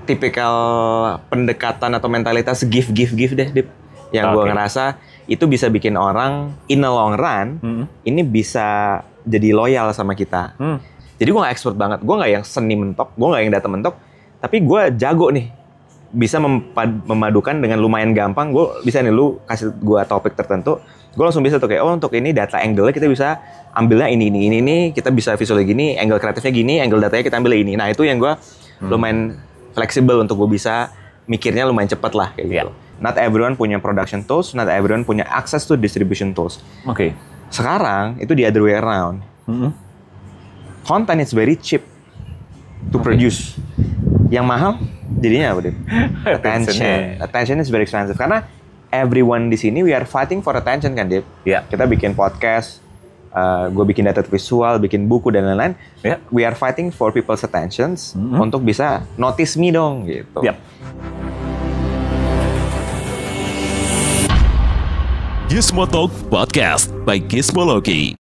tipikal pendekatan atau mentalitas give deh, Dip. Yang gue ngerasa itu bisa bikin orang in the long run ini bisa jadi loyal sama kita. Jadi gue gak expert banget, gue gak yang seni mentok, gue gak yang data mentok, tapi gue jago nih, bisa memadukan dengan lumayan gampang. Gue bisa nih, lu kasih gue topik tertentu, gue langsung bisa tuh kayak, oh untuk ini data angle-nya kita bisa ambilnya ini, kita bisa visual gini, angle kreatifnya gini, angle datanya kita ambil ini. Nah itu yang gue lumayan fleksibel untuk gue bisa mikirnya lumayan cepat lah kayak gitu. Not everyone punya production tools, not everyone punya access to distribution tools. Sekarang itu the other way around. Content is very cheap to produce. Yang mahal jadinya apa, Dip? Attention is very expensive. Karena everyone di sini we are fighting for attention kan, Dip? Kita bikin podcast, gue bikin data visual, bikin buku dan lain-lain. We are fighting for people's attentions untuk bisa notice me dong gitu. Gizmo Talk Podcast by Gizmology.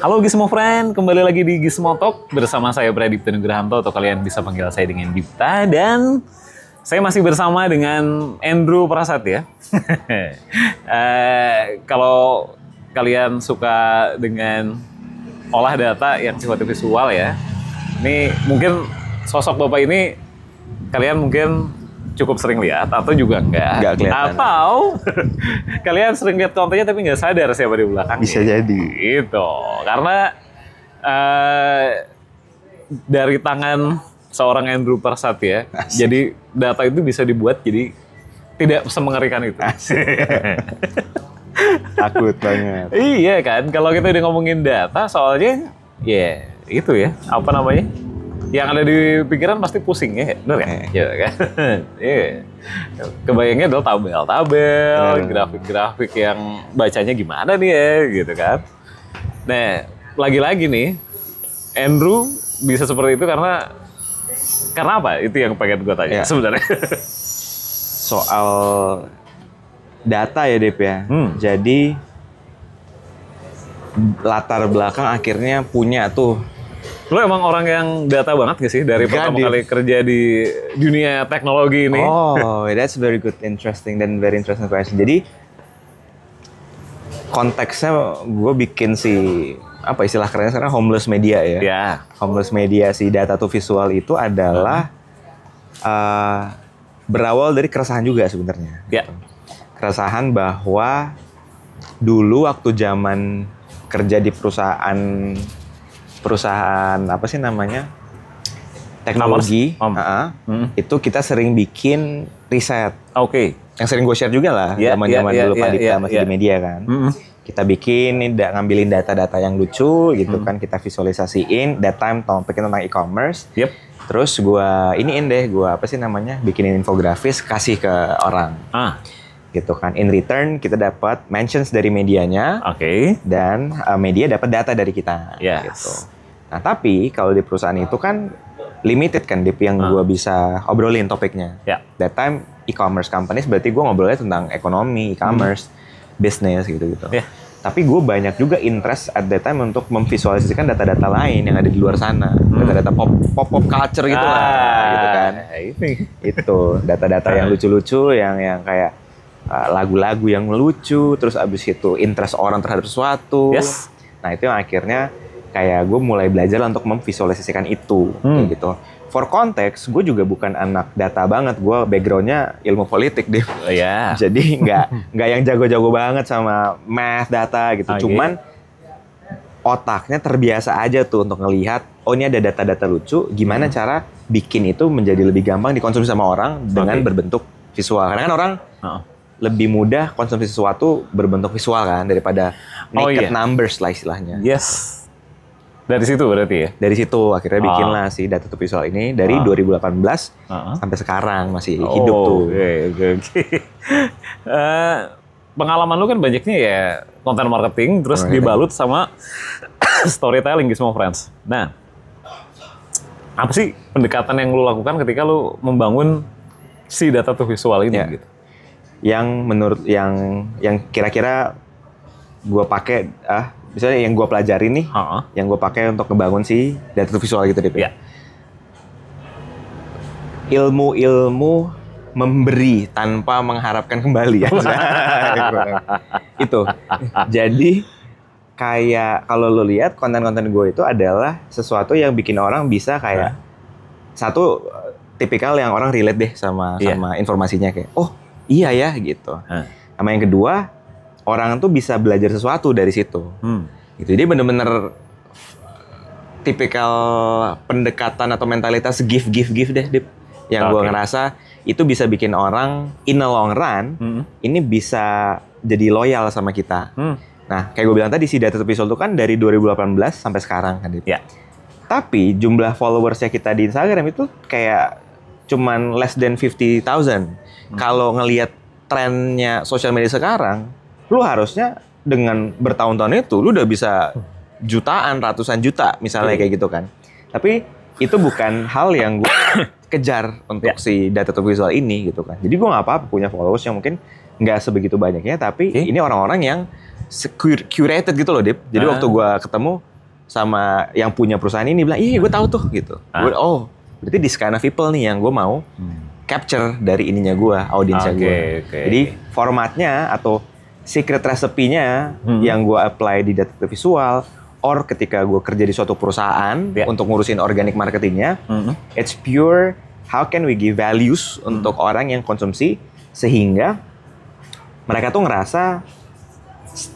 Halo Gizmo Friend, kembali lagi di Gizmo Talk bersama saya Pradipta Nugrahanto, atau kalian bisa panggil saya dengan Dipta, dan saya masih bersama dengan Andrew Prasatya. Kalau kalian suka dengan olah data yang sifatnya visual ya, ini mungkin sosok Bapak ini kalian mungkin cukup sering lihat atau juga enggak kelihatan. Atau kalian sering lihat kontennya tapi nggak sadar siapa di belakang. Bisa jadi. Itu karena dari tangan seorang Andrew Prasatya, jadi data itu bisa dibuat jadi tidak semengerikan itu. Takut banget. Iya kan, kalau kita udah ngomongin data, soalnya itu ya, apa namanya? Yang ada di pikiran pasti pusing ya, bener kan? Iya kan? Iya. Kebayangnya adalah tabel-tabel, grafik-grafik yang bacanya gimana nih ya, gitu kan? Nah, lagi-lagi nih, Andrew bisa seperti itu karena apa? Itu yang pengen gue tanya sebenarnya. Soal data ya, Dep ya. Jadi latar belakang akhirnya punya tuh. Lo emang orang yang data banget gak sih dari pertama kali kerja di dunia teknologi ini? Oh, that's very good, interesting question. Jadi konteksnya gue bikin apa istilah kerennya sekarang, homeless media ya. Homeless media si data to visual itu adalah berawal dari keresahan juga sebenarnya. Keresahan bahwa dulu waktu zaman kerja di perusahaan apa sih namanya, teknologi, itu kita sering bikin riset. Yang sering gue share juga lah, zaman-zaman dulu Pak Dipta masih di media kan. Kita bikin, ngambilin data-data yang lucu gitu kan, kita visualisasiin, that time topiknya tentang e-commerce. Terus gue bikinin infografis, kasih ke orang. Gitu kan, in return kita dapat mentions dari medianya, dan media dapat data dari kita. Gitu. Nah tapi kalau di perusahaan itu kan limited kan, Dip, yang gue bisa obrolin topiknya. That time e-commerce companies, berarti gue ngobrolnya tentang ekonomi, e-commerce, bisnis gitu-gitu. Tapi gue banyak juga interest at that time untuk memvisualisasikan data-data lain yang ada di luar sana, data-data pop culture gitu lah, gitu kan. Itu data-data yang lucu-lucu, yang kayak lagu-lagu yang lucu, terus abis itu interest orang terhadap sesuatu. Nah itu yang akhirnya kayak gue mulai belajar untuk memvisualisasikan itu, kayak gitu. For konteks, gue juga bukan anak data banget, gue backgroundnya ilmu politik deh. Jadi nggak yang jago-jago banget sama math data gitu. Cuman otaknya terbiasa aja tuh untuk ngelihat, oh ini ada data-data lucu, gimana cara bikin itu menjadi lebih gampang dikonsumsi sama orang dengan berbentuk visual. Karena kan orang lebih mudah konsumsi sesuatu berbentuk visual kan, daripada naked numbers lah istilahnya. Dari situ berarti ya? Dari situ akhirnya bikin lah si data to visual ini dari 2018 sampai sekarang masih hidup tuh. Pengalaman lu kan banyaknya ya content marketing, terus dibalut sama storytelling gitu semua friends. Nah, apa sih pendekatan yang lu lakukan ketika lu membangun si data to visual ini gitu? Yang menurut yang kira-kira gue pakai misalnya yang gue pelajari nih, yang gue pakai untuk ngebangun si data visual gitu deh. Yeah. Ilmu memberi tanpa mengharapkan kembali ya. Itu. Jadi kayak kalau lo lihat konten-konten gue itu adalah sesuatu yang bikin orang bisa kayak satu tipikal yang orang relate deh sama informasinya kayak oh iya ya gitu. Sama yang kedua orang tuh bisa belajar sesuatu dari situ. Gitu. Jadi bener-bener tipikal pendekatan atau mentalitas give deh, Dip. Yang gue ngerasa itu bisa bikin orang in the long run ini bisa jadi loyal sama kita. Nah, kayak gue bilang tadi si data visual itu kan dari 2018 sampai sekarang kan, Dip. Ya. Tapi jumlah followersnya kita di Instagram itu kayak cuman less than 50,000. Kalau ngelihat trennya sosial media sekarang, lu harusnya dengan bertahun-tahun itu lu udah bisa jutaan, ratusan juta misalnya kayak gitu kan. Tapi itu bukan hal yang gue kejar untuk si data visual ini gitu kan. Jadi gue nggak apa-apa punya followers yang mungkin nggak sebegitu banyaknya, tapi ini orang-orang yang curated gitu loh, Dip. Jadi waktu gue ketemu sama yang punya perusahaan ini bilang, iya gue tahu tuh gitu. Gue, oh berarti this kind of people nih yang gue mau capture dari ininya gue, audiensnya gue. Jadi formatnya atau secret recipe-nya yang gue apply di data visual, or ketika gue kerja di suatu perusahaan untuk ngurusin organic marketingnya, it's pure how can we give values untuk orang yang konsumsi sehingga mereka tuh ngerasa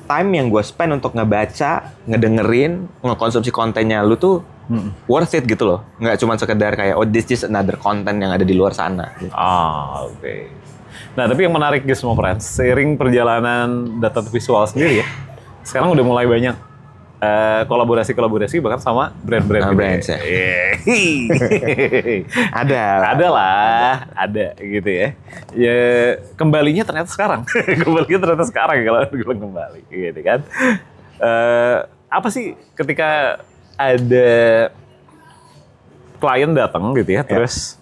time yang gue spend untuk ngebaca, ngedengerin, ngekonsumsi kontennya lu tuh worth it gitu loh. Nggak cuma sekedar kayak oh this is another content yang ada di luar sana. Gitu. Oke. Nah tapi yang menarik guys semua friends, seiring perjalanan data visual sendiri ya, sekarang udah mulai banyak kolaborasi bahkan sama brand-brand brands ya. ada gitu ya. Ya kembalinya ternyata sekarang. Kalau bilang kembali gitu kan. Apa sih ketika ada klien datang gitu ya, terus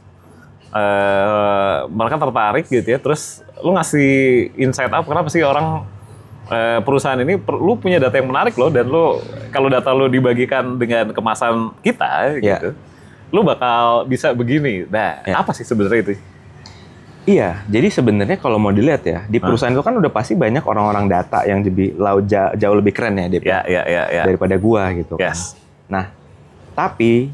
mereka tertarik gitu ya, terus lu ngasih insight apa kenapa sih orang perusahaan ini lu punya data yang menarik loh, dan lu kalau data lu dibagikan dengan kemasan kita gitu, lu bakal bisa begini. Nah, apa sih sebenarnya itu? Iya, jadi sebenarnya kalau mau dilihat ya, di perusahaan itu kan udah pasti banyak orang-orang data yang jauh lebih keren ya, Dip. Daripada gua gitu kan. Nah, tapi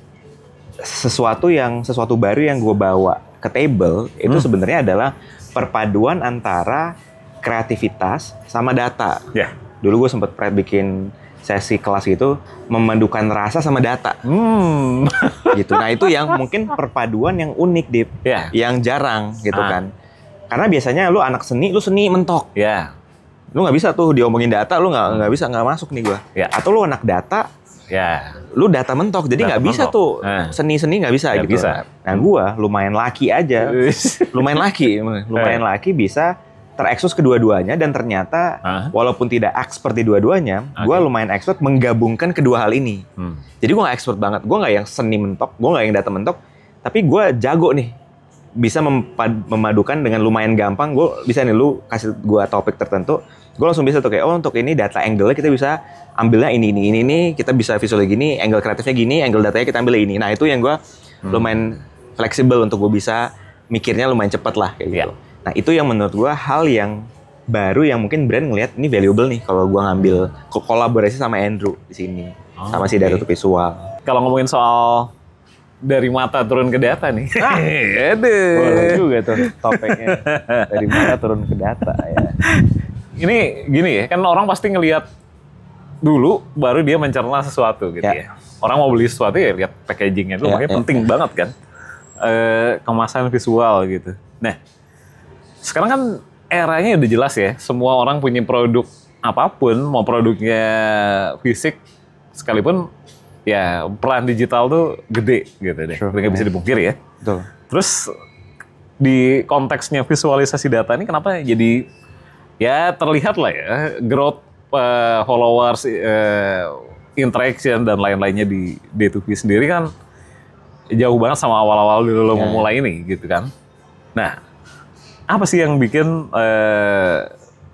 sesuatu baru yang gua bawa ke table itu sebenarnya adalah perpaduan antara kreativitas sama data. Dulu gue sempat bikin sesi kelas gitu, memadukan rasa sama data. Gitu. Nah itu yang mungkin perpaduan yang unik, Dip. Yang jarang gitu kan. Karena biasanya lu anak seni, lu seni mentok. Lu nggak bisa tuh diomongin data, lu nggak masuk nih gue. Atau lu anak data, lu data mentok, jadi nggak bisa tuh seni-seni nggak bisa gitu. Nah gue lumayan laki aja, lumayan laki bisa terekspos kedua-duanya, dan ternyata walaupun tidak expert di dua-duanya, gue lumayan expert menggabungkan kedua hal ini. Jadi gue nggak expert banget, gue nggak yang seni mentok, gue nggak yang data mentok, tapi gue jago nih, bisa memadukan dengan lumayan gampang. Gue bisa nih, lu kasih gue topik tertentu, gue langsung bisa tuh kayak oh untuk ini data angle-nya kita bisa ambilnya ini, kita bisa visual gini, angle kreatifnya gini, angle datanya kita ambil ini. Nah itu yang gue lumayan fleksibel untuk gue bisa mikirnya lumayan cepat lah kayak gitu. Nah itu yang menurut gue hal yang baru yang mungkin brand ngelihat ini valuable nih kalau gue ngambil kolaborasi sama Andrew di sini sama si data visual. Kalau ngomongin soal dari mata turun ke data nih, boleh juga tuh topiknya dari mata turun ke data ya. Ini gini ya, kan orang pasti ngelihat dulu baru dia mencerna sesuatu gitu ya. Orang mau beli sesuatu ya lihat packagingnya itu makanya penting banget kan, kemasan visual gitu. Nah sekarang kan eranya udah jelas ya, semua orang punya produk apapun, mau produknya fisik sekalipun, ya peran digital tuh gede gitu deh, nggak bisa dipungkiri ya. Betul. Terus di konteksnya visualisasi data ini kenapa jadi ya terlihat lah ya growth followers, interaction dan lain-lainnya di D2V sendiri kan jauh banget sama awal-awal dulu lo memulai ini gitu kan. Nah apa sih yang bikin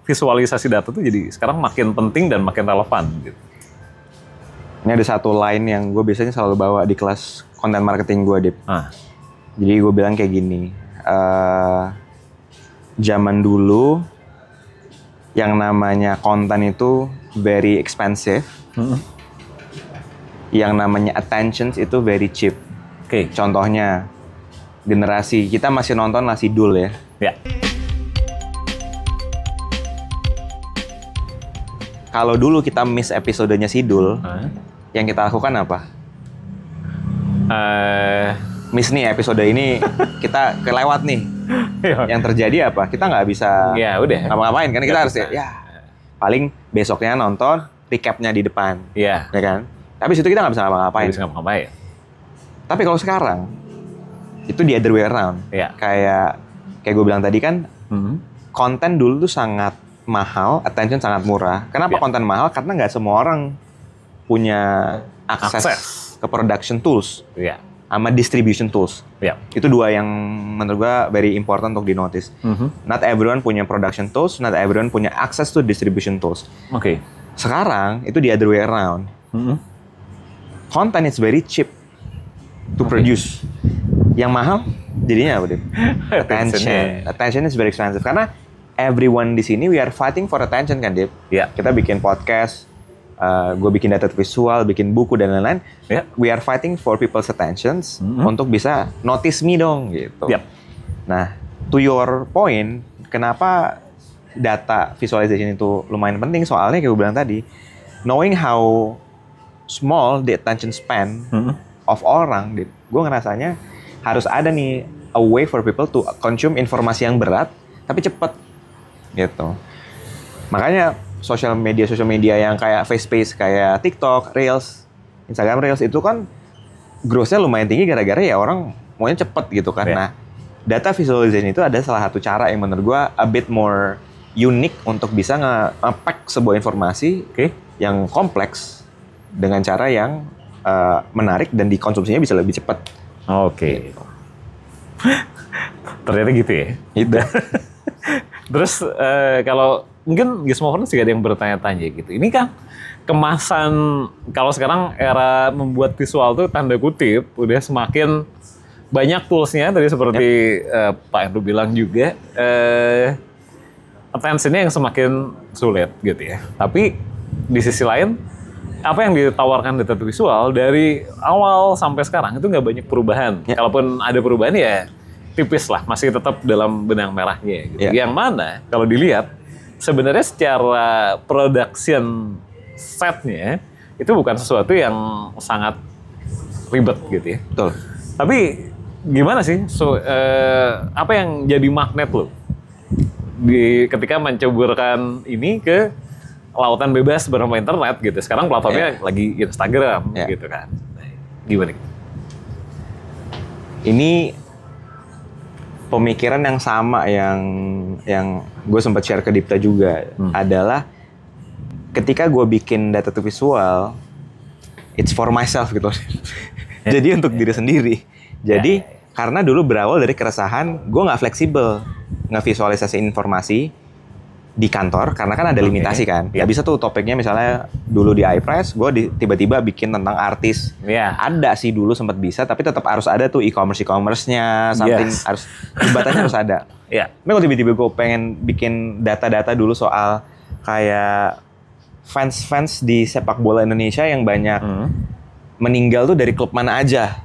visualisasi data tuh jadi sekarang makin penting dan makin relevan gitu? Ini ada satu line yang gue biasanya selalu bawa di kelas content marketing gue, Dip. Jadi gue bilang kayak gini, zaman dulu yang namanya konten itu very expensive, yang namanya attention itu very cheap. Oke. Contohnya, generasi kita masih nonton Nasi Dul ya. Ya. Kalau dulu kita miss episodenya Sidul, yang kita lakukan apa? Miss nih episode ini, kita kelewat nih. Yang terjadi apa? Kita nggak bisa ngapa-ngapain kan? Kita harus ya paling besoknya nonton recapnya di depan, ya kan? Tapi situ kita nggak bisa ngapa-ngapain. Tapi kalau sekarang itu the other way around. Kayak gue bilang tadi kan, konten dulu tuh sangat mahal, attention sangat murah. Kenapa konten mahal? Karena nggak semua orang punya akses ke production tools, sama distribution tools. Itu dua yang menurut gue very important untuk di-notice. Not everyone punya production tools, not everyone punya access to distribution tools. Sekarang itu the other way around. Content is very cheap to produce. Yang mahal jadinya apa, Dip? Attention is very expensive. Karena everyone di sini we are fighting for attention kan, Dip? Kita bikin podcast, gue bikin data visual, bikin buku dan lain-lain. We are fighting for people's attentions untuk bisa notice me dong gitu. Nah, to your point, kenapa data visualization itu lumayan penting? Soalnya kayak gue bilang tadi, knowing how small the attention span of orang, Dip, gue ngerasanya harus ada nih a way for people to consume informasi yang berat tapi cepet gitu. Makanya social media yang kayak Face, kayak TikTok, Reels, Instagram Reels itu kan growth-nya lumayan tinggi gara-gara ya orang maunya cepet gitu kan. Nah, data visualization itu ada salah satu cara yang menurut gua a bit more unique untuk bisa nge-pack sebuah informasi yang kompleks dengan cara yang menarik dan dikonsumsinya bisa lebih cepat. Gitu. Ternyata gitu ya. Itu. Terus kalau mungkin Gizmophone juga ada yang bertanya-tanya gitu. Ini kan kemasan, kalau sekarang era membuat visual tuh tanda kutip udah semakin banyak toolsnya. Tadi seperti Pak Andrew bilang juga, attention-nya yang semakin sulit gitu ya. Tapi di sisi lain, apa yang ditawarkan data visual dari awal sampai sekarang itu nggak banyak perubahan. Kalaupun ada perubahan ya tipis lah, masih tetap dalam benang merahnya. Gitu. Yang mana kalau dilihat sebenarnya secara production setnya itu bukan sesuatu yang sangat ribet gitu ya. Betul. Tapi gimana sih? Apa yang jadi magnet lo ketika menceburkan ini ke lautan bebas bernama internet gitu. Sekarang platformnya lagi Instagram gitu kan. Gimana? Ini pemikiran yang sama yang gue sempat share ke Dipta juga adalah ketika gue bikin data to visual, it's for myself gitu. Jadi untuk diri sendiri. Jadi karena dulu berawal dari keresahan, gue nggak fleksibel nge-visualisasi informasi di kantor karena kan ada limitasi kan. Gak bisa tuh topiknya misalnya dulu di iPress, gue tiba-tiba bikin tentang artis. Ada sih dulu sempat bisa, tapi tetap harus ada tuh e-commerce-nya, something harus jembatannya harus ada. Tapi kalau tiba-tiba gue pengen bikin data-data dulu soal kayak fans di sepak bola Indonesia yang banyak meninggal tuh dari klub mana aja.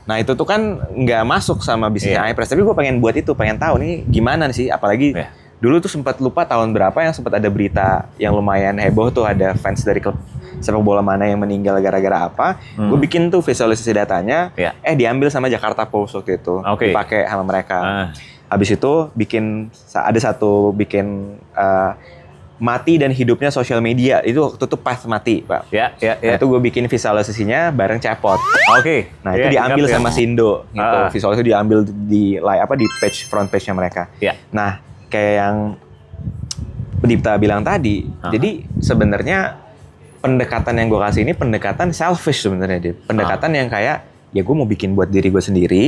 Nah itu tuh kan nggak masuk sama bisnisnya iPress, tapi gue pengen buat itu, pengen tahu nih gimana sih, apalagi dulu tuh sempat lupa tahun berapa yang sempat ada berita yang lumayan heboh tuh, ada fans dari klub sepak bola mana yang meninggal gara-gara apa. Gue bikin tuh visualisasi datanya, diambil sama Jakarta Post waktu itu, dipakai sama mereka. Habis itu bikin mati dan hidupnya sosial media, itu waktu itu pas mati, Pak. Nah, itu gue bikin visualisasinya bareng Cepot. Nah itu diambil sama Sindo, gitu. Visualisasi diambil di front page-nya mereka. Nah kayak yang Dipta bilang tadi, jadi sebenarnya pendekatan yang gue kasih ini pendekatan selfish sebenarnya, pendekatan yang kayak ya gue mau bikin buat diri gue sendiri.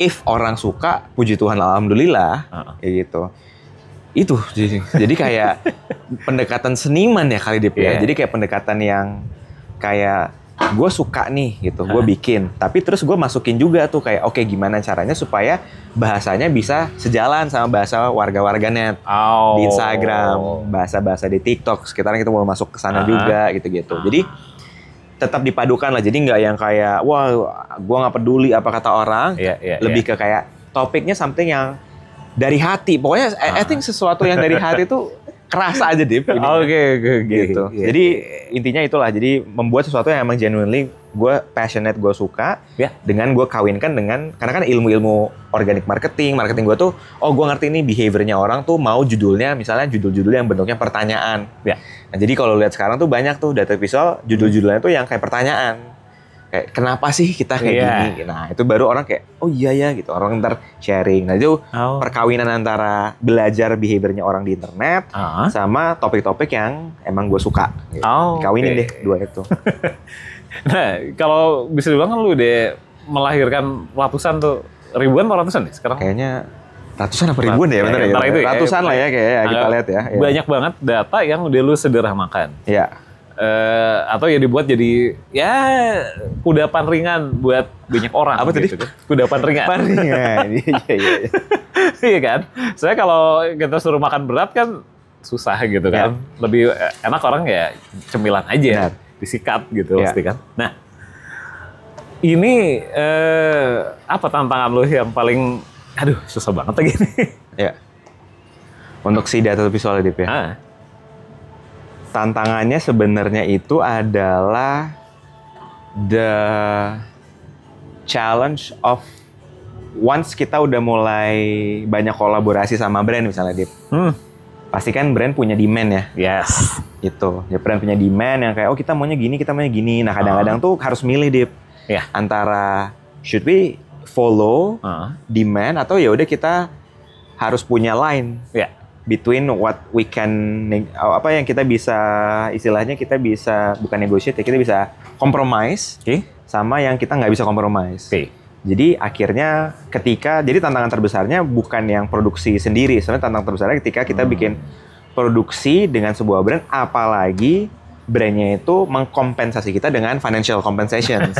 If orang suka, puji Tuhan, alhamdulillah, kayak gitu. Itu jadi kayak pendekatan seniman ya kali Dip ya. Jadi kayak pendekatan yang kayak gue suka nih gitu, gue bikin, tapi terus gue masukin juga tuh kayak oke, gimana caranya supaya bahasanya bisa sejalan sama bahasa warga-warganet di Instagram, bahasa-bahasa di TikTok. Sekarang kita mau masuk ke sana juga gitu-gitu. Jadi tetap dipadukan lah. Jadi nggak yang kayak wah gue nggak peduli apa kata orang, lebih ke kayak topiknya something yang dari hati. Pokoknya I think sesuatu yang dari hati tuh kerasa aja Dip. Oke, gitu. Jadi intinya itulah. Jadi membuat sesuatu yang emang genuinely gue passionate, gue suka. Dengan gue kawinkan dengan, karena kan ilmu-ilmu organic marketing gue tuh, gue ngerti nih behaviornya orang tuh mau judulnya, misalnya judul-judul yang bentuknya pertanyaan. Nah jadi kalau lihat sekarang tuh banyak tuh data visual judul-judulnya tuh yang kayak pertanyaan. Kayak kenapa sih kita kayak gini? Nah itu baru orang kayak oh iya ya gitu, orang ntar sharing. Nah itu perkawinan antara belajar behaviornya orang di internet sama topik-topik yang emang gue suka. Gitu. Kawinin deh dua itu. Nah kalau bisa dibilang kan lu udah melahirkan ratusan tuh, ribuan atau ratusan nih sekarang? Kayaknya ratusan apa ribuan ya bener ya? Ratusan lah ya kayaknya kita lihat ya. Banyak banget data yang udah lu sederhanakan. Iya. Atau ya dibuat jadi ya kudapan ringan buat banyak orang. Apa gitu, tadi? Kan? Kudapan ringan. Iya. Iya kan? Soalnya kalau kita suruh makan berat kan susah gitu kan. Lebih enak orang ya cemilan aja, disikat gitu pasti kan. Nah, ini apa tantangan lo yang paling susah banget lagi nih? Ya. Untuk si data visual Dip ya. Tantangannya sebenarnya itu adalah the challenge of once kita udah mulai banyak kolaborasi sama brand misalnya Dip. Pasti kan brand punya demand ya. Yes. Itu. Ya brand punya demand yang kayak kita maunya gini. Nah kadang-kadang tuh harus milih Dip. Antara should we follow demand atau ya udah kita harus punya line. Between what we can, apa yang kita bisa, istilahnya kita bisa, bukan negotiate ya, kita bisa compromise, sama yang kita nggak bisa compromise. Jadi akhirnya jadi tantangan terbesarnya bukan yang produksi sendiri, sebenarnya tantangan terbesarnya ketika kita bikin produksi dengan sebuah brand, apalagi brandnya itu mengkompensasi kita dengan financial compensations.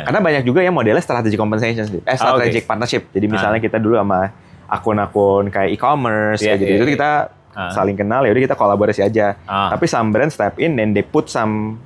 Karena banyak juga yang modelnya strategic compensations, strategic partnership. Jadi misalnya kita dulu sama akun-akun kayak e-commerce kayak gitu, itu kita saling kenal, ya udah kita kolaborasi aja. Tapi some brand step in and they put some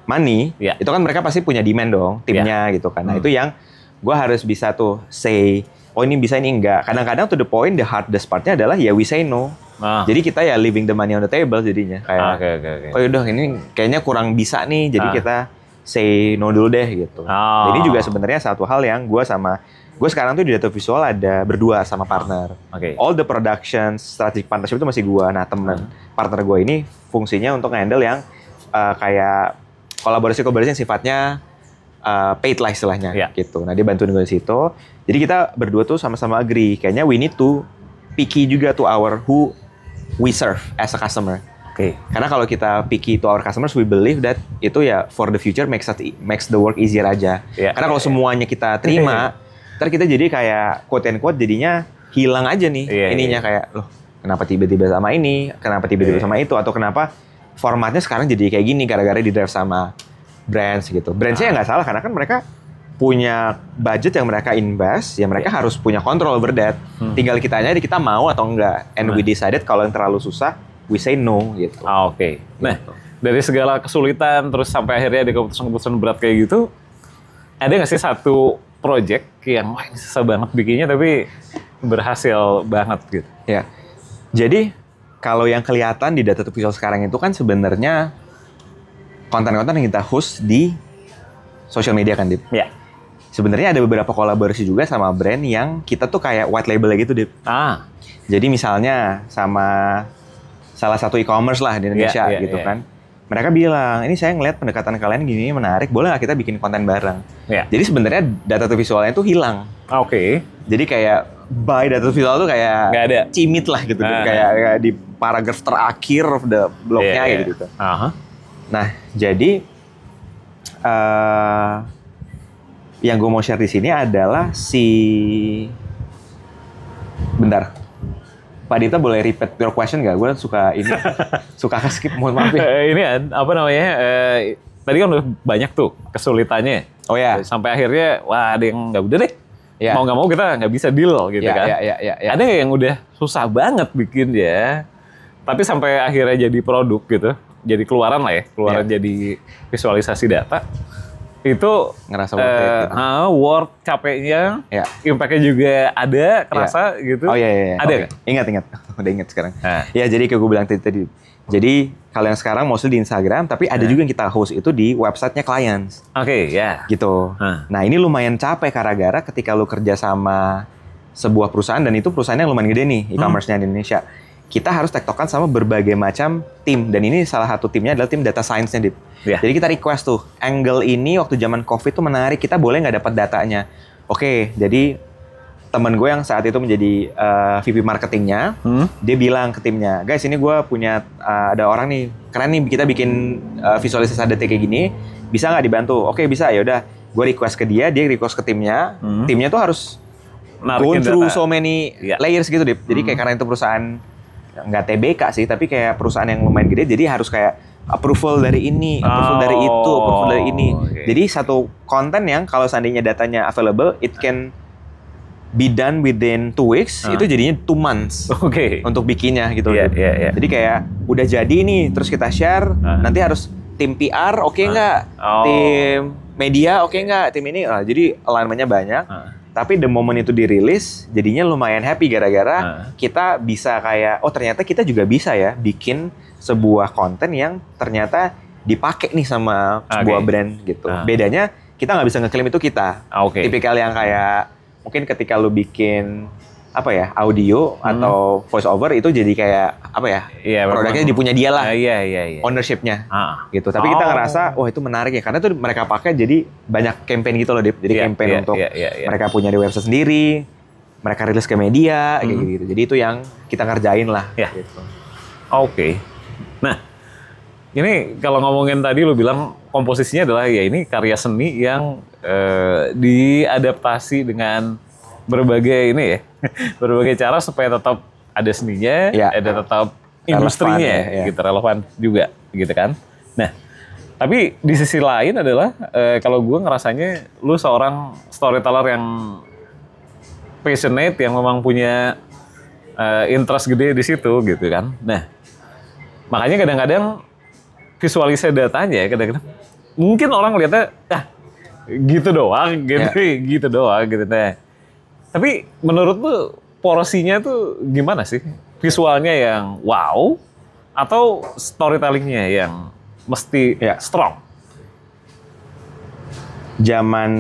money, itu kan mereka pasti punya demand dong, timnya gitu kan. Nah itu yang gue harus bisa tuh say, oh ini bisa, ini enggak. Kadang-kadang to the point, the hardest partnya adalah ya we say no. Jadi kita ya leaving the money on the table jadinya. Kayak, oh yaudah ini kayaknya kurang bisa nih, jadi kita say no dulu deh gitu. Ini juga sebenarnya satu hal yang gue sekarang tuh di data visual ada berdua sama partner. All the production, strategic partnership itu masih gue. Nah partner gue ini fungsinya untuk handle yang kayak kolaborasi yang sifatnya paid lah istilahnya gitu. Nah dia bantuin gue di situ. Jadi kita berdua tuh sama-sama agree. Kayaknya we need to picky juga to our who we serve as a customer. Karena kalau kita picky to our customers, we believe that itu ya for the future makes the work easier aja. Karena kalau semuanya kita terima, ntar kita jadi kayak quote and quote jadinya hilang aja nih ininya kayak loh kenapa tiba-tiba sama ini, kenapa tiba-tiba sama itu, atau kenapa formatnya sekarang jadi kayak gini gara-gara di drive sama brands gitu. Brandsnya nggak salah karena kan mereka punya budget yang mereka invest, ya mereka harus punya kontrol over that. Tinggal kitanya kita mau atau enggak. And we decided kalau yang terlalu susah, we say no gitu. Nah dari segala kesulitan terus sampai akhirnya ada keputusan-keputusan berat kayak gitu, ada nggak sih satu project yang wah ini susah banget bikinnya tapi berhasil banget gitu? Ya, jadi kalau yang kelihatan di data visual sekarang itu kan sebenarnya konten-konten yang kita host di social media kan, Dip? Sebenarnya ada beberapa kolaborasi juga sama brand yang kita tuh kayak white label gitu, Dip. Jadi misalnya sama salah satu e-commerce lah di Indonesia gitu kan. Mereka bilang, ini saya ngeliat pendekatan kalian gini menarik, boleh nggak kita bikin konten bareng? Jadi sebenarnya data visualnya itu hilang. Jadi kayak by data visual tuh kayak nggak ada, cimit lah gitu, kayak di paragraf terakhir of the blognya gitu. Nah, jadi yang gue mau share di sini adalah bentar. Pak Dita boleh repeat your question nggak? Gue suka skip, mohon maaf ya. Ini apa namanya? tadi kan udah banyak tuh kesulitannya. Oh ya. Sampai akhirnya, wah ada yang nggak udah deh. Ya. Mau nggak mau kita nggak bisa deal gitu kan. Ya. Ada yang udah susah banget bikin ya. Tapi sampai akhirnya jadi produk gitu. Jadi keluaran lah ya. Keluaran jadi visualisasi data. Itu ngerasa worth capeknya. Impact-nya juga ada, kerasa gitu. Oh iya. Ada nggak? Ingat. Udah ingat sekarang. Ya jadi kayak gue bilang tadi. Jadi kalau yang sekarang mostly di Instagram, tapi ada juga yang kita host itu di websitenya clients. Oke, ya. Gitu. Nah ini lumayan capek gara-gara ketika lu kerja sama sebuah perusahaan, dan itu perusahaan yang lumayan gede nih, e-commerce-nya di Indonesia. Kita harus tektokan sama berbagai macam tim, dan ini salah satu timnya adalah tim data science-nya, Dip. Jadi kita request tuh, angle ini waktu zaman COVID tuh menarik, kita boleh nggak dapat datanya? Oke, jadi temen gue yang saat itu menjadi VP marketingnya, dia bilang ke timnya, guys ini gue punya ada orang nih keren nih, kita bikin visualisasi data kayak gini, bisa nggak dibantu? Oke bisa, ya udah, gue request ke dia request ke timnya, timnya tuh harus go through so many layers gitu, Dip. Jadi kayak karena itu perusahaan nggak TBK sih, tapi kayak perusahaan yang lumayan gede, jadi harus kayak approval dari ini, approval dari itu, approval dari ini. Jadi satu konten yang kalau seandainya datanya available, it can be done within 2 weeks, itu jadinya 2 months untuk bikinnya gitu. Jadi kayak udah jadi nih, terus kita share, nanti harus tim PR nggak, tim media nggak, tim ini. Jadi alignment-nya banyak. Tapi the moment itu dirilis, jadinya lumayan happy gara-gara kita bisa kayak, oh ternyata kita juga bisa ya bikin sebuah konten yang ternyata dipakai nih sama sebuah brand gitu. Bedanya kita nggak bisa ngeklaim itu kita. Tipikal yang kayak mungkin ketika lu bikin apa ya, audio atau voice over itu jadi kayak apa ya, produknya dipunya dia lah, ownership-nya gitu. Tapi kita ngerasa wah itu menarik ya, karena itu mereka pakai jadi banyak campaign gitu loh, Dip. Jadi campaign untuk mereka punya di website sendiri, mereka rilis ke media kayak gitu. Jadi itu yang kita ngerjain lah gitu. Nah ini kalau ngomongin tadi lu bilang komposisinya adalah ya ini karya seni yang diadaptasi dengan berbagai ini ya, berbagai cara supaya tetap ada seninya, ada tetap industrinya, gitu, relevan juga, gitu kan. Nah, tapi di sisi lain adalah kalau gue ngerasanya lu seorang storyteller yang passionate, yang memang punya interest gede di situ, gitu kan. Nah, makanya kadang-kadang visualisasi datanya, kadang-kadang mungkin orang lihatnya gitu doang, gitu doang, gitu deh. Tapi menurut lu porsinya tuh gimana sih? Visualnya yang wow atau storytellingnya yang mesti strong? Zaman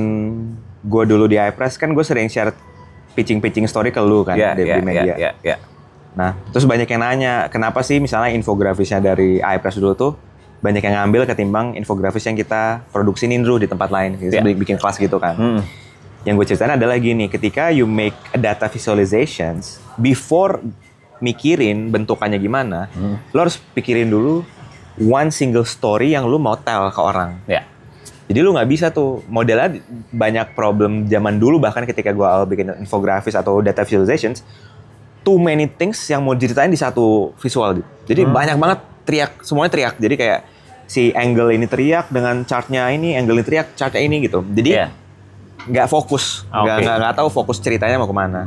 gue dulu di iPress kan gue sering share pitching story ke lu kan di media. Nah, terus banyak yang nanya, kenapa sih misalnya infografisnya dari iPress dulu tuh banyak yang ngambil ketimbang infografis yang kita produksiin dulu di tempat lain, bikin kelas gitu kan. Yang gue ceritain adalah gini, ketika you make a data visualizations, before mikirin bentukannya gimana, lo harus pikirin dulu one single story yang lo mau tell ke orang. Jadi lo nggak bisa tuh, modelnya banyak problem zaman dulu, bahkan ketika gue awal bikin infografis atau data visualizations, too many things yang mau diceritain di satu visual. Jadi banyak banget teriak, semuanya teriak. Jadi kayak si angle ini teriak dengan chartnya ini, angle ini teriak, chartnya ini gitu. Jadi nggak fokus, nggak tahu fokus ceritanya mau kemana.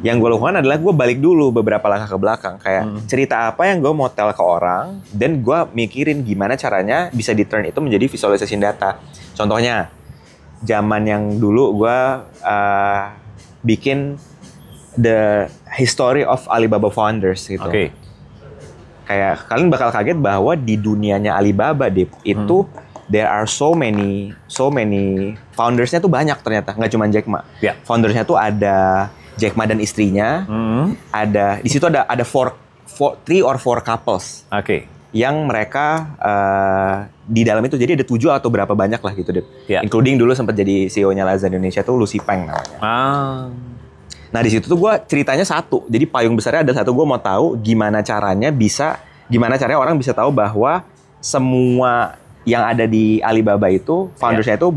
Yang gue lakukan adalah gue balik dulu beberapa langkah ke belakang, kayak cerita apa yang gue mau tell ke orang, dan gue mikirin gimana caranya bisa di turn itu menjadi visualisasi data. Contohnya, zaman yang dulu gue bikin the history of Alibaba founders gitu. Kayak kalian bakal kaget bahwa di dunianya Alibaba, Dip, itu there are so many foundersnya tuh banyak ternyata, nggak cuma Jack Ma. Foundersnya tuh ada Jack Ma dan istrinya, ada di situ ada 3 or 4 couples. Yang mereka di dalam itu jadi ada 7 atau berapa banyak lah gitu, Dip. Including dulu sempat jadi CEO-nya Lazada Indonesia tuh Lucy Peng namanya. Nah di situ tuh gue ceritanya satu, jadi payung besarnya ada satu, gue mau tahu gimana caranya orang bisa tahu bahwa semua yang ada di Alibaba itu, foundersnya itu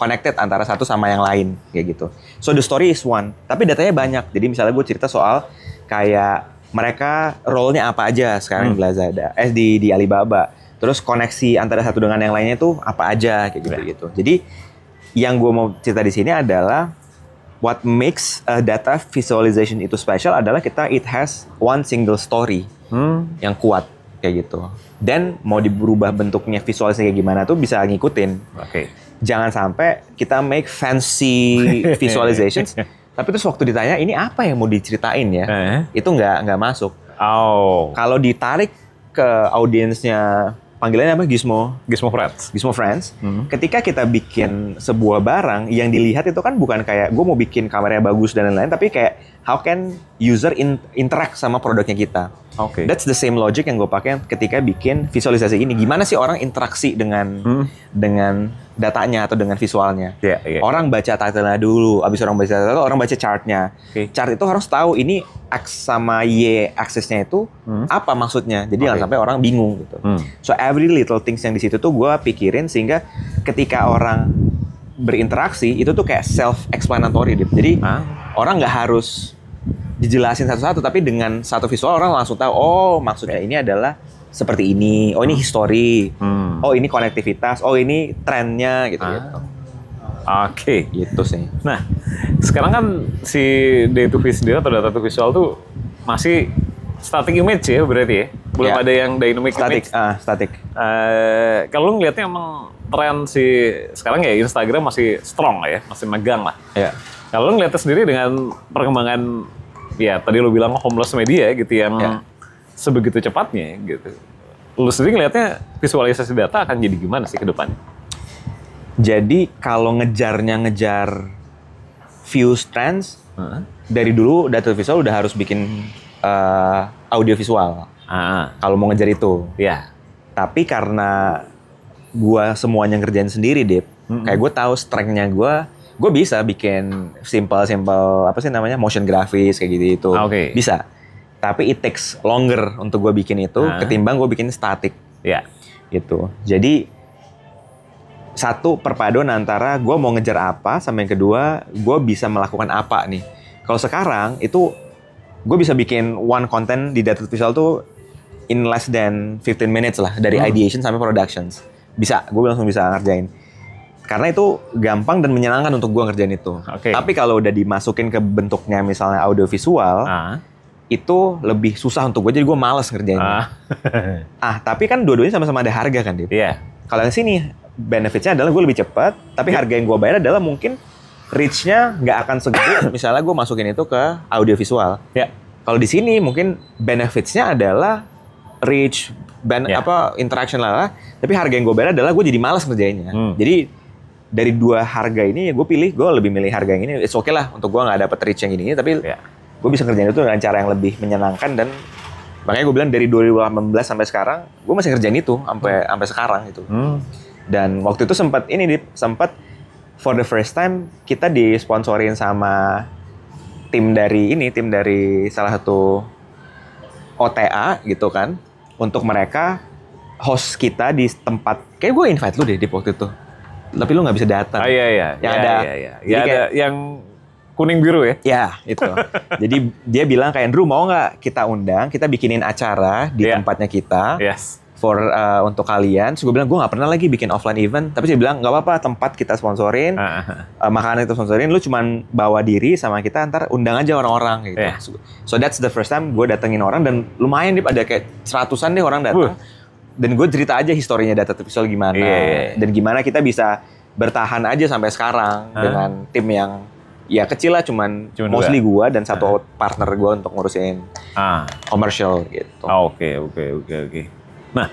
connected antara satu sama yang lain, kayak gitu. So the story is one, tapi datanya banyak. Jadi misalnya gue cerita soal kayak mereka role-nya apa aja sekarang di Lazada, di Alibaba. Terus koneksi antara satu dengan yang lainnya itu apa aja kayak gitu-gitu. Jadi yang gue mau cerita di sini adalah what makes data visualization itu special adalah it has one single story yang kuat kayak gitu. Dan mau diberubah bentuknya visualisasi kayak gimana tuh bisa ngikutin. Jangan sampai kita make fancy visualizations, tapi terus waktu ditanya ini apa yang mau diceritain ya, itu nggak masuk. Kalau ditarik ke audiensnya, panggilannya apa? Gizmo Friends. Ketika kita bikin sebuah barang, yang dilihat itu kan bukan kayak gue mau bikin kameranya bagus dan lain-lain, tapi kayak how can user interact sama produknya kita. That's the same logic yang gue pakai ketika bikin visualisasi ini. Gimana sih orang interaksi dengan datanya atau dengan visualnya. Orang baca title-nya dulu, abis orang baca title, orang baca chart-nya. Chart itu harus tahu ini X sama Y axis-nya itu apa maksudnya. Jadi jangan sampai orang bingung gitu. So every little things yang di situ tuh gue pikirin sehingga ketika orang berinteraksi itu tuh kayak self-explanatory. Jadi orang nggak harus dijelasin satu-satu, tapi dengan satu visual orang langsung tahu, oh maksudnya ini adalah seperti ini, oh ini history, oh ini konektivitas, oh ini trennya gitu-gitu. Gitu sih. Nah, sekarang kan si D2V sendiri atau data to visual tuh masih static image ya berarti ya? Belum ada yang dynamic image? Static. Kalau lu ngeliatnya emang tren si sekarang ya Instagram masih strong lah ya, masih megang lah. Kalau lu ngeliatnya sendiri dengan perkembangan, ya tadi lu bilang homeless media gitu yang sebegitu cepatnya gitu. Lu sendiri ngeliatnya visualisasi data akan jadi gimana sih ke depannya? Jadi kalau ngejar views trends, dari dulu data visual udah harus bikin audio visual. Kalau mau ngejar itu. Tapi karena gua semuanya ngerjain sendiri, Dip. Kayak gue tahu strength-nya gue bisa bikin simple apa sih namanya motion graphics kayak gitu bisa, tapi it takes longer untuk gue bikin itu ketimbang gue bikin static gitu. Jadi satu perpaduan antara gue mau ngejar apa sama yang kedua gue bisa melakukan apa nih. Kalau sekarang itu gue bisa bikin one content di data visual tuh in less than 15 minutes lah, dari ideation sampai productions gue langsung bisa ngerjain. Karena itu gampang dan menyenangkan untuk gue ngerjain itu. Tapi kalau udah dimasukin ke bentuknya misalnya audio visual, itu lebih susah untuk gue, jadi gue malas ngerjainnya. Tapi kan dua-duanya sama-sama ada harga kan, Dip? Kalau yang sini, benefitnya adalah gue lebih cepat, tapi harga yang gue bayar adalah mungkin reach-nya nggak akan segede misalnya gue masukin itu ke audio visual. Kalau di sini mungkin benefits-nya adalah reach, interaction lah, tapi harga yang gue bayar adalah gue jadi malas ngerjainnya. Jadi dari dua harga ini, gue lebih milih harga yang ini. It's okay lah untuk gue nggak dapet reach yang ini, tapi gue bisa kerjain itu dengan cara yang lebih menyenangkan. Dan makanya gue bilang dari 2018 sampai sekarang, gue masih kerjain itu sampai sekarang itu. Dan waktu itu sempat for the first time kita disponsorin sama tim dari salah satu OTA gitu kan, untuk mereka host kita di tempat. Kayak gue invite lu deh di waktu itu. Tapi lu nggak bisa datang. Yang ada yang kuning biru ya? Ya, itu. Jadi dia bilang kayak, Andrew mau nggak kita undang, kita bikinin acara di tempatnya kita untuk kalian. Terus gue bilang, gue nggak pernah lagi bikin offline event. Tapi dia bilang, nggak apa-apa, tempat kita sponsorin, makanan itu sponsorin, lu cuman bawa diri sama kita, ntar undang aja orang-orang gitu. So that's the first time gue datengin orang, dan lumayan ada kayak 100-an deh orang datang. Dan gue cerita aja historinya data visual gimana, dan gimana kita bisa bertahan aja sampai sekarang dengan tim yang ya kecil lah, cuman mostly gue dan satu partner gue untuk ngurusin commercial gitu. Oke. Nah,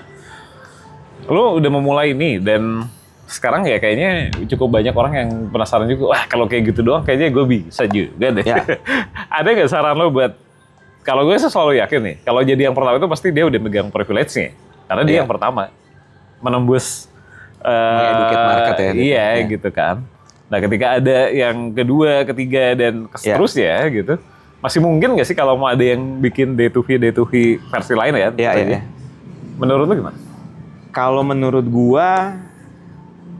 lo udah memulai ini dan sekarang ya kayaknya cukup banyak orang yang penasaran juga. Wah, kalau kayak gitu doang kayaknya gue bisa juga deh. Ada nggak saran lo buat? Kalau gue selalu yakin nih, kalau jadi yang pertama itu pasti dia udah megang privilege-nya. Karena dia yang pertama menembus educate market ya. Gitu kan. Nah, ketika ada yang kedua, ketiga dan seterusnya gitu, masih mungkin nggak sih kalau mau ada yang bikin D2V versi lain ya? Iya. Menurut lu gimana? Kalau menurut gua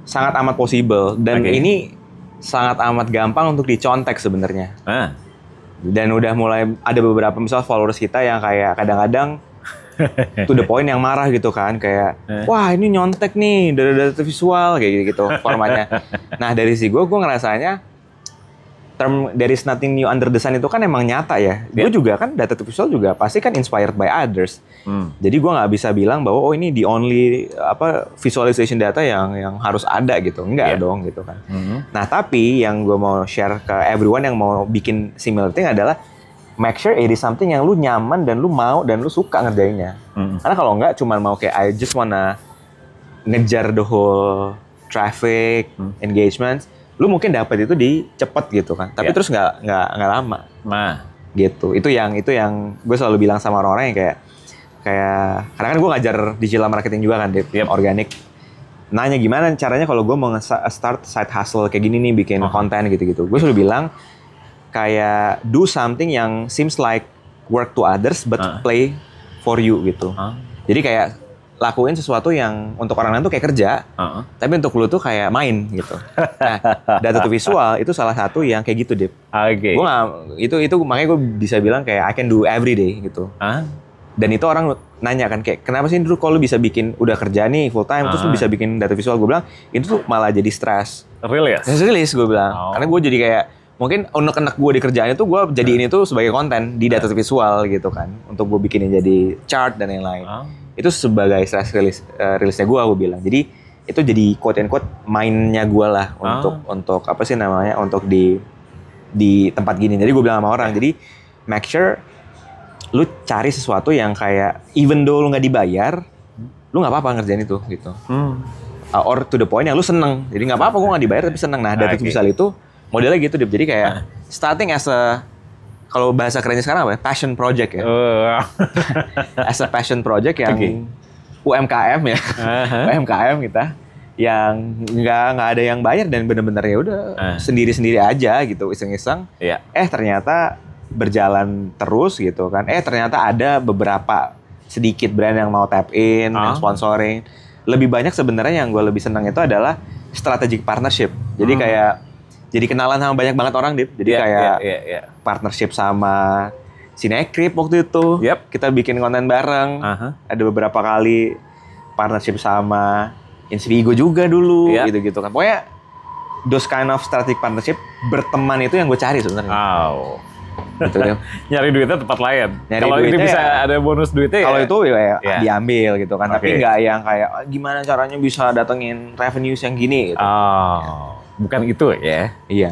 sangat amat possible, dan ini sangat amat gampang untuk dicontek sebenarnya. Dan udah mulai ada beberapa misal followers kita yang kayak kadang-kadang to the point yang marah gitu kan, kayak wah ini nyontek nih data visual kayak gitu formatnya. Nah dari si gue ngerasanya term there is nothing new under the sun itu kan emang nyata ya. Gue juga kan data visual juga pasti kan inspired by others. Jadi gue nggak bisa bilang bahwa oh ini the only visualization data yang harus ada gitu. Enggak dong gitu kan. Nah tapi yang gue mau share ke everyone yang mau bikin similar thing adalah make sure it is something yang lu nyaman dan lu mau dan lu suka ngerjainnya. Karena kalau enggak cuma mau kayak I just wanna ngejar the whole traffic, engagement, lu mungkin dapat itu di cepet gitu kan. Tapi terus nggak lama. Nah, gitu. Itu yang gue selalu bilang sama orang-orang yang kayak karena kan gue ngajar digital marketing juga kan di organik. Nanya gimana caranya kalau gue mau start side hustle kayak gini nih bikin konten gitu-gitu. Gue selalu bilang kayak do something yang seems like work to others but play for you gitu. Jadi kayak lakuin sesuatu yang untuk orang lain tuh kayak kerja, tapi untuk lu tuh kayak main gitu. Nah, data to visual itu salah satu yang kayak gitu, Dip. Gue nggak itu makanya gue bisa bilang kayak I can do every day gitu. Dan itu orang nanya kan kayak kenapa sih dulu kalau lu bisa bikin udah kerja nih full time terus lu bisa bikin data visual? Gue bilang itu tuh malah jadi stres. Rilis gue bilang. Karena gue jadi kayak mungkin unek-unek gue di kerjaan itu gue jadiin itu sebagai konten di data visual gitu kan untuk gue bikinin jadi chart dan lain-lain. Itu sebagai stress rilisnya gue bilang. Jadi itu jadi quote and quote mainnya gue lah untuk apa sih namanya untuk di tempat gini. Jadi gue bilang sama orang, jadi make sure lu cari sesuatu yang kayak even though lu nggak dibayar, lu nggak apa-apa ngerjain itu gitu. Or to the point yang lu seneng. Jadi nggak apa-apa gue nggak dibayar tapi seneng. Nah data visual itu modelnya gitu, Dip. Jadi kayak starting as a kalau bahasa kerennya sekarang apa ya? Passion project ya. As a passion project yang UMKM ya. UMKM kita yang nggak ada yang bayar dan benar-benar ya udah sendiri-sendiri aja gitu, iseng-iseng. Ternyata berjalan terus gitu kan. Ternyata ada beberapa sedikit brand yang mau tap in, yang sponsoring. Lebih banyak sebenarnya yang gue lebih senang itu adalah strategic partnership. Jadi kayak jadi kenalan sama banyak banget orang, Dip. Jadi partnership sama Cinecrip waktu itu. Kita bikin konten bareng. Ada beberapa kali partnership sama Insvigo juga dulu, gitu-gitu kan. Pokoknya those kind of strategic partnership, berteman itu yang gue cari sebenarnya. Gitu, nyari duitnya tempat lain. Kalau ini bisa ada bonus duitnya kalau itu ya diambil gitu kan. Tapi nggak yang kayak gimana caranya bisa datengin revenues yang gini gitu. Bukan itu ya? Iya.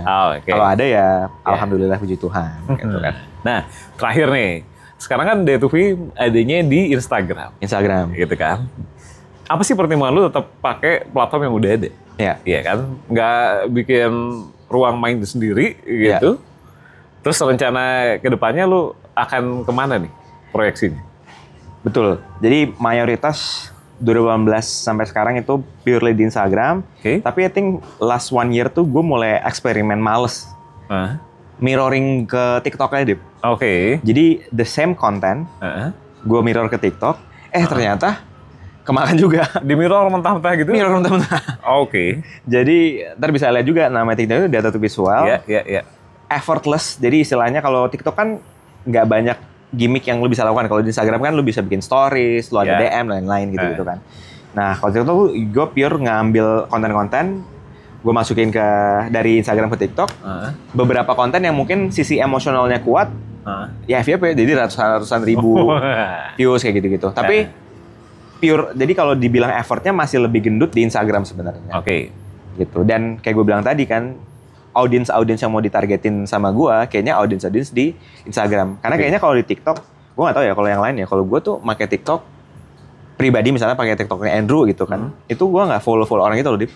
Kalau ada ya alhamdulillah puji Tuhan gitu kan. Nah, terakhir nih. Sekarang kan D2V adanya di Instagram gitu kan. Apa sih pertimbangan lu tetap pakai platform yang udah ada? Iya kan? Nggak bikin ruang main sendiri gitu. Terus rencana ke depannya lu akan kemana nih proyeksinya? Betul. Jadi mayoritas 2018 sampai sekarang itu purely di Instagram. Tapi I think last 1 year tuh gue mulai eksperimen males. Mirroring ke TikTok-nya, Dip. Jadi the same content, gue mirror ke TikTok. Ternyata kemakan juga. Di mirror mentah-mentah gitu? Mirror mentah-mentah. Jadi ntar bisa lihat juga nama TikTok itu data to visual. Effortless. Jadi istilahnya kalau TikTok kan nggak banyak gimmick yang lu bisa lakukan. Kalau di Instagram kan lu bisa bikin stories, lu ada DM, lain-lain gitu kan. Nah, kalau TikTok gue pure ngambil konten-konten, gue masukin dari Instagram ke TikTok. Beberapa konten yang mungkin sisi emosionalnya kuat, ya FYP, jadi ratusan ribu views kayak gitu-gitu. Tapi pure, jadi kalau dibilang effortnya masih lebih gendut di Instagram sebenarnya. Gitu. Dan kayak gue bilang tadi kan, audiens yang mau ditargetin sama gue, kayaknya audiens di Instagram. Karena kayaknya kalau di TikTok, gue nggak tahu ya kalau yang lain ya. Kalau gue tuh pakai TikTok pribadi, misalnya pakai TikToknya Andrew gitu kan, itu gue nggak follow orang itu loh, Dip.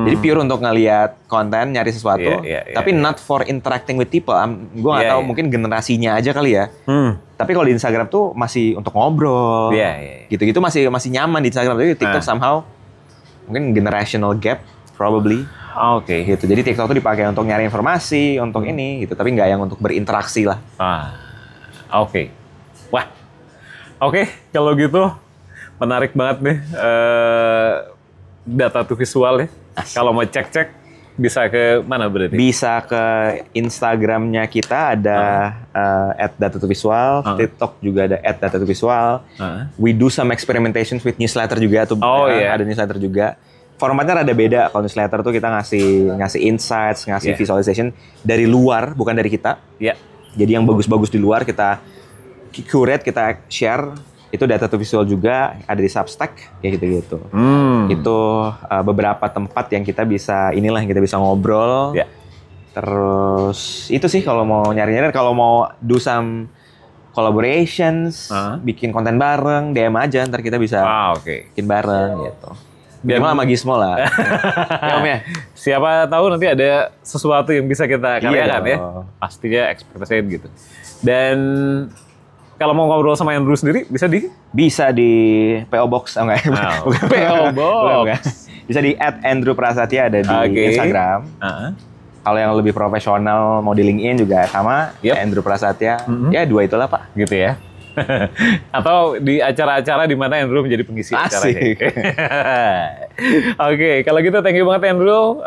Jadi pure untuk ngelihat konten, nyari sesuatu, tapi not for interacting with people. Gue nggak tahu, mungkin generasinya aja kali ya. Tapi kalau di Instagram tuh masih untuk ngobrol, gitu-gitu masih nyaman di Instagram. Tapi TikTok somehow mungkin generational gap probably. Gitu. Jadi TikTok tuh dipakai untuk nyari informasi, untuk ini gitu, tapi nggak yang untuk berinteraksi lah. Wah. Kalau gitu menarik banget nih data to visual ya. Kalau mau cek-cek Bisa ke mana berarti? Bisa ke Instagramnya kita ada @datatoVisual, TikTok juga ada @datatoVisual. We do some experimentations with newsletter juga tuh. Ada newsletter juga. Formatnya rada beda. Kalau newsletter tuh kita ngasih insights, ngasih visualization dari luar, bukan dari kita. Jadi yang bagus-bagus di luar kita curate, kita share. Itu Data to Visual juga, ada di Substack, kayak gitu-gitu. Itu beberapa tempat yang kita bisa, kita bisa ngobrol. Terus itu sih kalau mau nyari-nyari, kalau mau do some collaborations, bikin konten bareng, DM aja, ntar kita bisa bikin bareng gitu. Biar sama Gizmo lah. Ya. Siapa tahu nanti ada sesuatu yang bisa kita karyakan ya. Pastinya ekspektasiin gitu. Dan kalau mau ngobrol sama Andrew sendiri, bisa di PO Box, enggak? PO Box. Bisa di @andrewprasatya ada di Instagram. Kalau yang lebih profesional mau di LinkedIn juga sama, Andrew Prasatya. Ya 2 itulah Pak. Gitu ya. Atau di acara-acara di mana Andrew menjadi pengisi acaranya. Oke, kalau gitu thank you banget Andrew.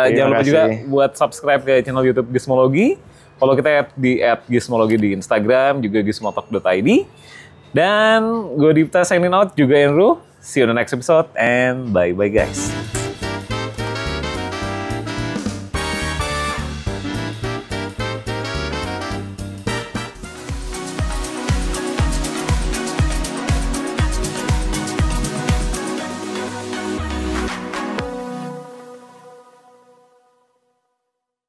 Jangan lupa juga buat subscribe ke channel YouTube Gizmologi. Follow kita di @gizmologi di Instagram, juga gizmotalk.id. Dan gue Dipta signing out juga Andrew. See you on the next episode and bye-bye guys.